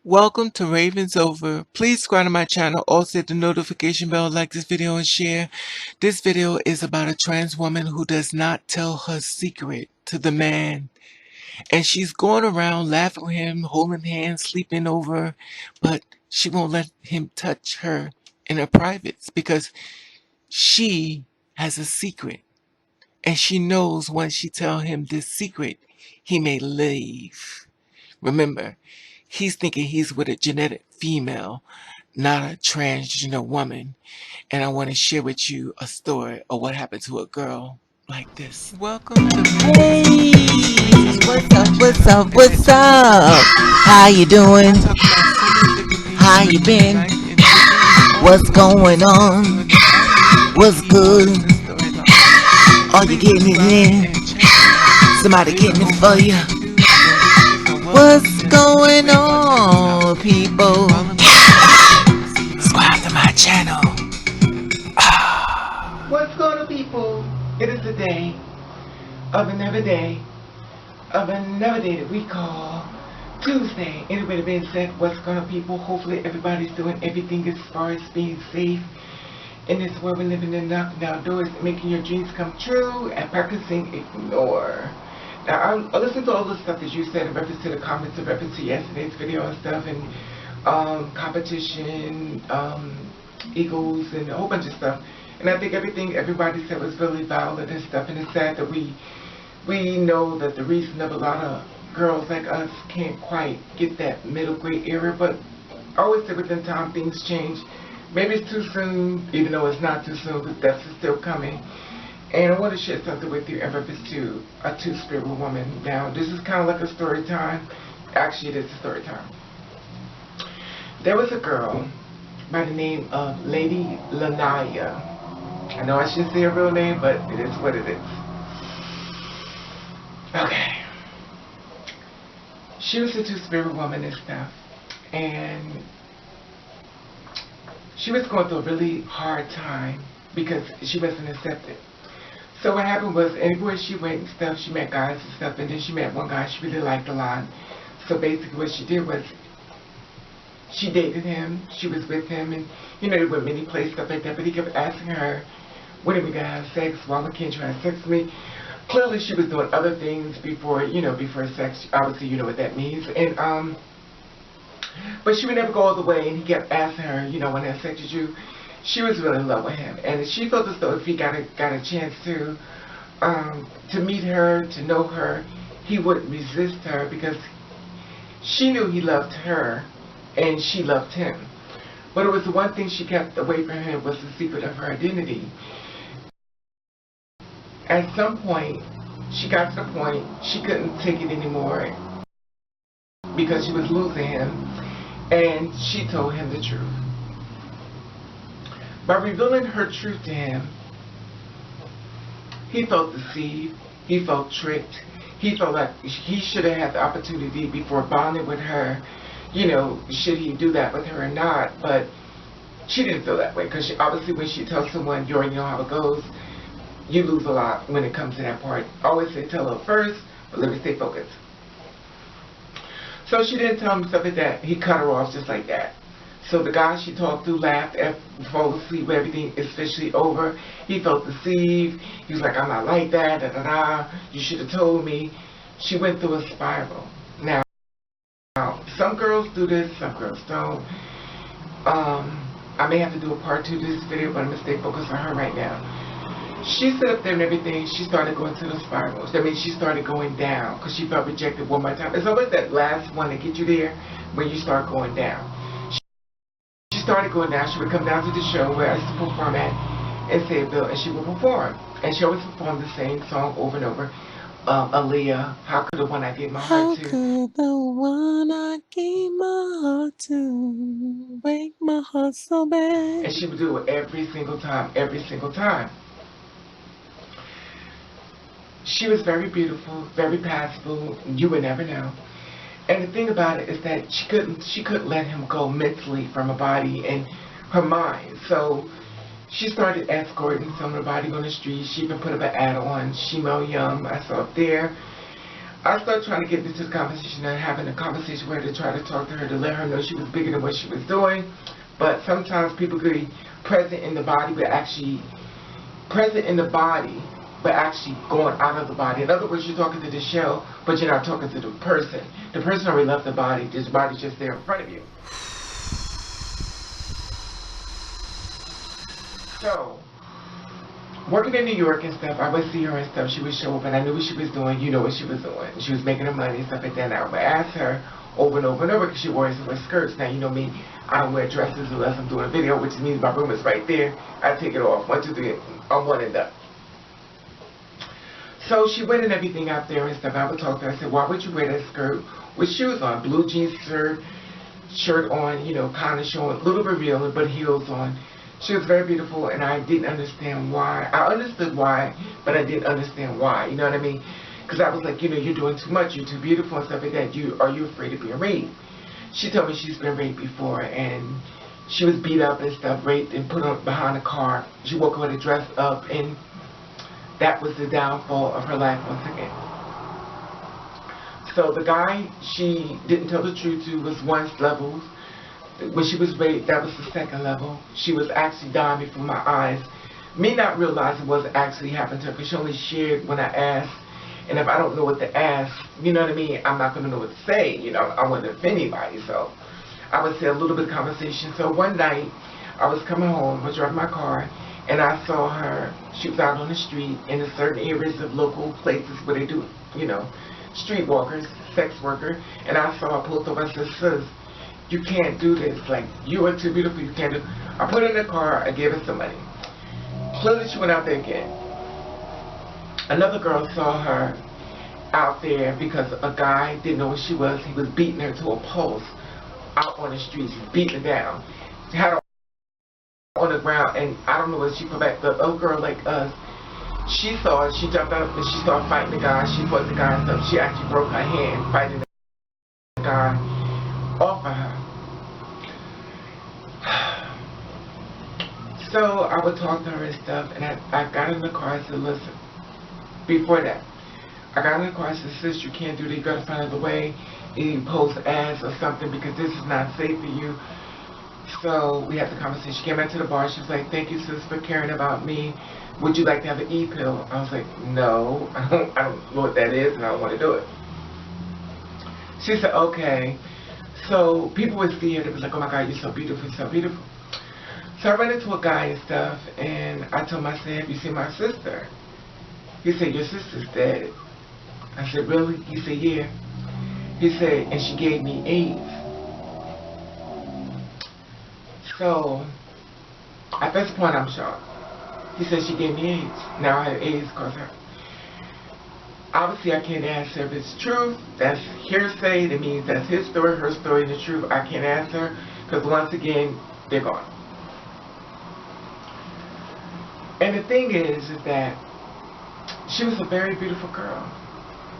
Welcome to Ravens Over. Please subscribe to my channel. Also hit the notification bell, like this video, and share. This video is about a trans woman who does not tell her secret to the man. And she's going around laughing with him, holding hands, sleeping over, but she won't let him touch her in her privates because she has a secret. And she knows once she tell him this secret, he may leave. Remember, he's thinking he's with a genetic female, not a transgender woman. And I want to share with you a story of what happened to a girl like this. Welcome to Hey, what's up? What's up? How you doing? How you been? What's going on? What's good? Are you getting it in? Somebody getting it for you? What's going on, people? Subscribe to my channel. What's going on, people? It is the day of another day that we call Tuesday. Anybody being said, what's going on, people? Hopefully everybody's doing everything as far as being safe in this world we're living in, knocking outdoors, making your dreams come true, and practicing ignore. Now, I listened to all the stuff that you said in reference to the comments, in reference to yesterday's video and stuff, and competition, egos, and a whole bunch of stuff. And I think everything everybody said was really valid and stuff, and it's sad that we know that the reason of a lot of girls like us can't quite get that middle grade era, but I always say within time things change. Maybe it's too soon, even though it's not too soon, because death is still coming. And I want to share something with you in reference to a two-spirit woman. Now, this is kind of like a story time. Actually, it is a story time. There was a girl by the name of Lady Laniyah. I know I shouldn't say her real name, but it is what it is. Okay. She was a two-spirit woman and stuff. And she was going through a really hard time because she wasn't accepted. So what happened was, anywhere she went and stuff, she met guys and stuff, and then she met one guy she really liked a lot. So basically what she did was, she dated him, she was with him, and they went many places, stuff like that, but he kept asking her, when are we going to have sex? Why can't you have sex with me? Clearly she was doing other things before, before sex. Obviously you know what that means. And, but she would never go all the way, and he kept asking her, when I have sex with you. She was really in love with him, and she felt as though if he got a chance to meet her, to know her, he wouldn't resist her because she knew he loved her, and she loved him. But it was the one thing she kept away from him was the secret of her identity. At some point, she got to the point she couldn't take it anymore because she was losing him, and she told him the truth. By revealing her truth to him, he felt deceived, he felt tricked, he felt like he should have had the opportunity before bonding with her, should he do that with her or not, but she didn't feel that way, because obviously when she tells someone, you already know how it goes, you lose a lot when it comes to that part. I always say tell her first, but let me stay focused. So she didn't tell him stuff like that. He cut her off just like that. So the guy she talked to laughed, fall asleep, everything is officially over. He felt deceived. He was like, I'm not like that, da da da. You should have told me. She went through a spiral. Now, some girls do this, some girls don't. I may have to do a part 2 to this video, but I'm going to stay focused on her right now. She sat up there and everything. She started going through the spirals. That means she started going down because she felt rejected one more time. It's always that last one to get you there when you start going down. She started going down. She would come down to the show where I used to perform at and say a bill, and she would perform. And she always performed the same song over and over. Aaliyah, how could the one I gave my heart to? How could the one I gave my heart to break my heart so bad? And she would do it every single time, every single time. She was very beautiful, very passable. You would never know. And the thing about it is that she couldn't let him go mentally from her body and her mind. So she started escorting some of her body on the street. She even put up an ad on Shemo Young. I saw up there. I started trying to get into the conversation and having a conversation with her to try to talk to her to let her know she was bigger than what she was doing. But sometimes people could be present in the body, but actually going out of the body. In other words, you're talking to the shell, but you're not talking to the person. The person already left the body. This body's just there in front of you. So, working in New York and stuff, I would see her and stuff. She would show up, and I knew what she was doing. You know what she was doing. She was making her money and stuff like that. And I would ask her over and over and over because she wears skirts. Now, you know me, I don't wear dresses unless I'm doing a video, which means my room is right there. I take it off. 1, 2, 3, I'm one and done. So she went and everything out there and stuff. I would talk to her. I said, why would you wear that skirt with shoes on? Blue jeans shirt on, you know, kind of showing, a little revealing, but heels on. She was very beautiful, and I didn't understand why. I understood why, but I didn't understand why. You know what I mean? Because I was like, you know, you're doing too much. You're too beautiful and stuff like that. Are you afraid of being raped? She told me she's been raped before, and she was beat up and stuff, raped and put on behind a car. She woke up with a dress up, and that was the downfall of her life once again. So the guy she didn't tell the truth to was once levels. When she was raped, that was the second level. She was actually dying before my eyes. Me not realizing what actually happened to her, because she only shared when I asked. And if I don't know what to ask, you know what I mean, I'm not going to know what to say. You know, I wouldn't offend anybody. So I would say a little bit of conversation. So one night, I was coming home, I was driving my car, and I saw her. She was out on the street in a certain areas of local places where they do, you know, street walkers, sex worker. And I saw her pulled over. I said, sis, you can't do this. Like, you are too beautiful. You can't do. I put her in the car. I gave her some money. Clearly, she went out there again. Another girl saw her out there because a guy didn't know where she was. He was beating her to a post out on the streets, beating her down. She had her on the ground, and I don't know whether she put back. The other girl like us, she saw it. She jumped up and she started fighting the guy. She fought the guy and stuff. She actually broke her hand fighting the guy off of her. So I would talk to her and stuff, and I got in the car and said, listen, before that, I got in the car and said, sis, you can't do that. You got to find another way. You post ads or something because this is not safe for you. So we had the conversation. She came back to the bar. She was like, thank you, sis, for caring about me. Would you like to have an e-pill? I was like, no, I don't know what that is, and I don't want to do it. She said, okay. So people would see her. They was like, oh my God, you're so beautiful, you're so beautiful. So I ran into a guy and stuff, and I told him, I said, have you seen my sister? He said, your sister's dead. I said, really? He said, yeah. He said, and she gave me AIDS. So at this point, I'm shocked. He said she gave me AIDS. Now I have AIDS because of her. Obviously, I can't answer if it's truth. That's hearsay. That means that's his story, her story, and the truth. I can't answer because once again, they're gone. And the thing is that she was a very beautiful girl.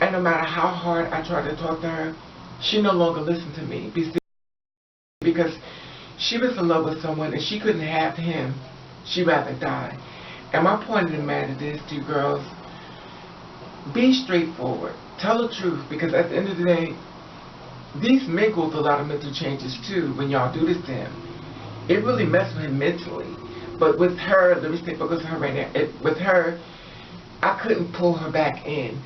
And no matter how hard I tried to talk to her, she no longer listened to me. Because she was in love with someone and she couldn't have him. She'd rather die. And my point of the matter is to you girls, be straightforward. Tell the truth, because at the end of the day, these men go through a lot of mental changes too when y'all do this to him. It really messed with him mentally. But with her, let me stay focused on her right now. With her, I couldn't pull her back in.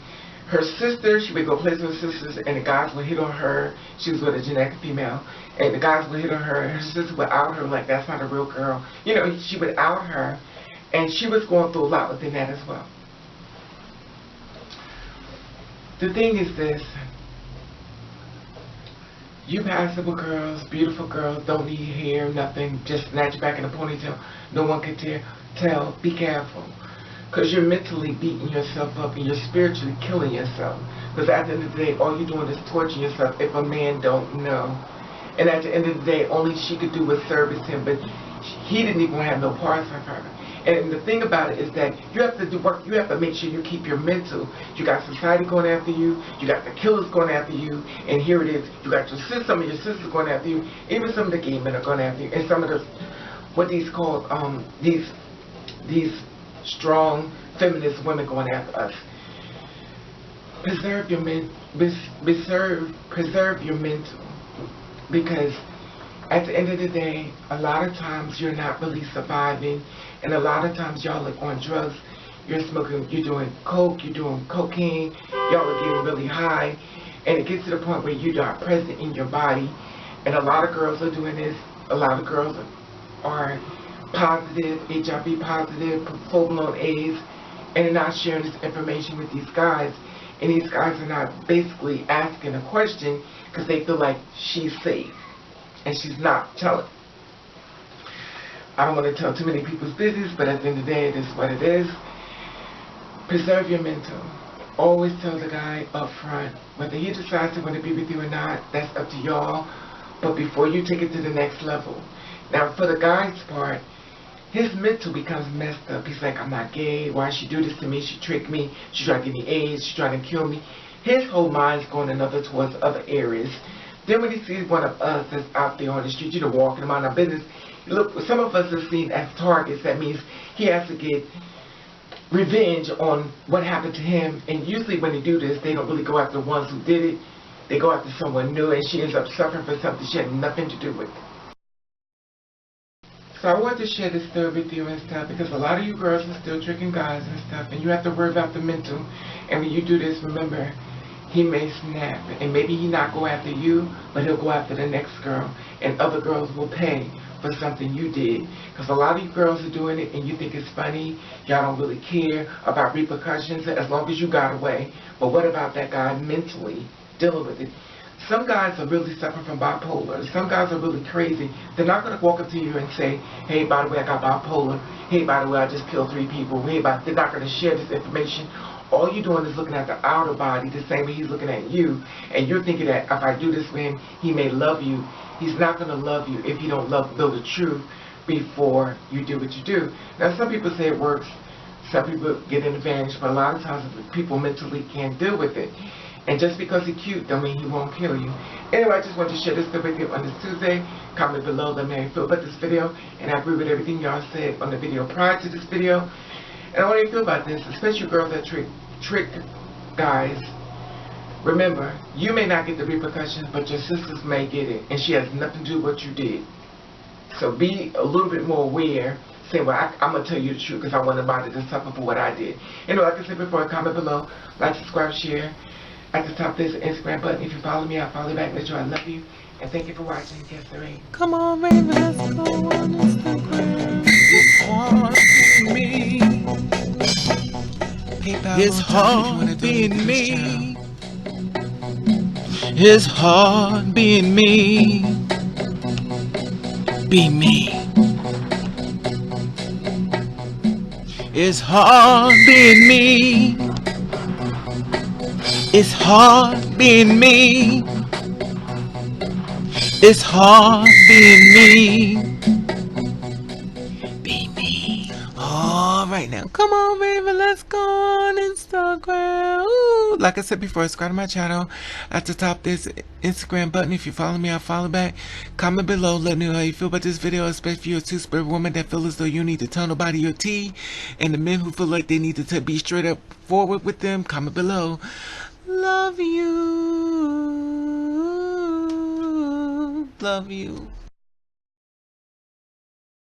Her sister, she would go places with her sisters, and the guys would hit on her. She was with a genetic female, and the guys would hit on her, and her sister would out her like that's not a real girl. You know, she would out her, and she was going through a lot within that as well. The thing is this. You passable girls, beautiful girls, don't need hair, nothing, just snatch back in a ponytail. No one can tell. Be careful. Because you're mentally beating yourself up and you're spiritually killing yourself. Because at the end of the day, all you're doing is torturing yourself if a man don't know. And at the end of the day, only she could do was service him, but he didn't even have no parts of her. And the thing about it is that you have to do work. You have to make sure you keep your mental. You got society going after you. You got the killers going after you. And here it is. You got some of your sisters going after you. Even some of the gay men are going after you. And some of the, what these called, these strong feminist women going after us. Preserve your preserve your mental, because at the end of the day, a lot of times you're not really surviving, and a lot of times y'all are on drugs. You're smoking, you're doing coke, you're doing cocaine, y'all are getting really high, and it gets to the point where you're not present in your body. And a lot of girls are doing this. A lot of girls are positive, HIV positive, full-blown AIDS, and they're not sharing this information with these guys. And these guys are not basically asking a question because they feel like she's safe, and she's not telling. I don't want to tell too many people's business, but at the end of the day, it is what it is. Preserve your mental. Always tell the guy up front, whether he decides to want to be with you or not, that's up to y'all. But before you take it to the next level. Now, for the guy's part, his mental becomes messed up. He's like, I'm not gay. Why she do this to me? She tricked me. She tried to give me AIDS. She tried to kill me. His whole mind's going towards other areas. Then when he sees one of us that's out there on the street, walking around our business, look, some of us are seen as targets. That means he has to get revenge on what happened to him. And usually when they do this, they don't really go after the ones who did it. They go after someone new, and she ends up suffering for something she had nothing to do with. So I wanted to share this story with you and stuff, because a lot of you girls are still tricking guys and stuff, and you have to worry about the mental. And when you do this, remember, he may snap, and maybe he not go after you, but he'll go after the next girl, and other girls will pay for something you did. Because a lot of you girls are doing it, and you think it's funny. Y'all don't really care about repercussions as long as you got away. But what about that guy mentally dealing with it? Some guys are really suffering from bipolar. Some guys are really crazy. They're not going to walk up to you and say, hey, by the way, I got bipolar. Hey, by the way, I just killed 3 people. Hey, they're not going to share this information. All you're doing is looking at the outer body the same way he's looking at you. And you're thinking that if I do this with him, he may love you. He's not going to love you if you don't know the truth before you do what you do. Now, some people say it works. Some people get an advantage. But a lot of times people mentally can't deal with it. And just because he's cute don't mean he won't kill you. Anyway, I just want to share this with you on this Tuesday. Comment below, let me know how you feel about this video. And I agree with everything y'all said on the video prior to this video. And I want you to feel about this, especially girls that trick guys. Remember, you may not get the repercussions, but your sisters may get it. And she has nothing to do with what you did. So be a little bit more aware. Say, well, I'm going to tell you the truth because I want somebody to suffer for what I did. Anyway, like I said before, comment below. Like, subscribe, share. At the top, there's an Instagram button. If you follow me, I'll follow you back. Let you know I love you. And thank you for watching. Yes, there ain't. Come on, baby, let's go on Instagram. It's hard being me. It's hard being me. Be me. It's hard being me. It's hard being me. It's hard being me. Be me. All right, now, come on, baby, let's go on Instagram. Ooh, like I said before, subscribe to my channel. At the top, there's an Instagram button. If you follow me, I'll follow back. Comment below. Let me know how you feel about this video, especially if you're a two-spirit woman that feel as though you need to tell nobody your tea. And the men who feel like they need to be straight up forward with them, comment below. Love you. Love you.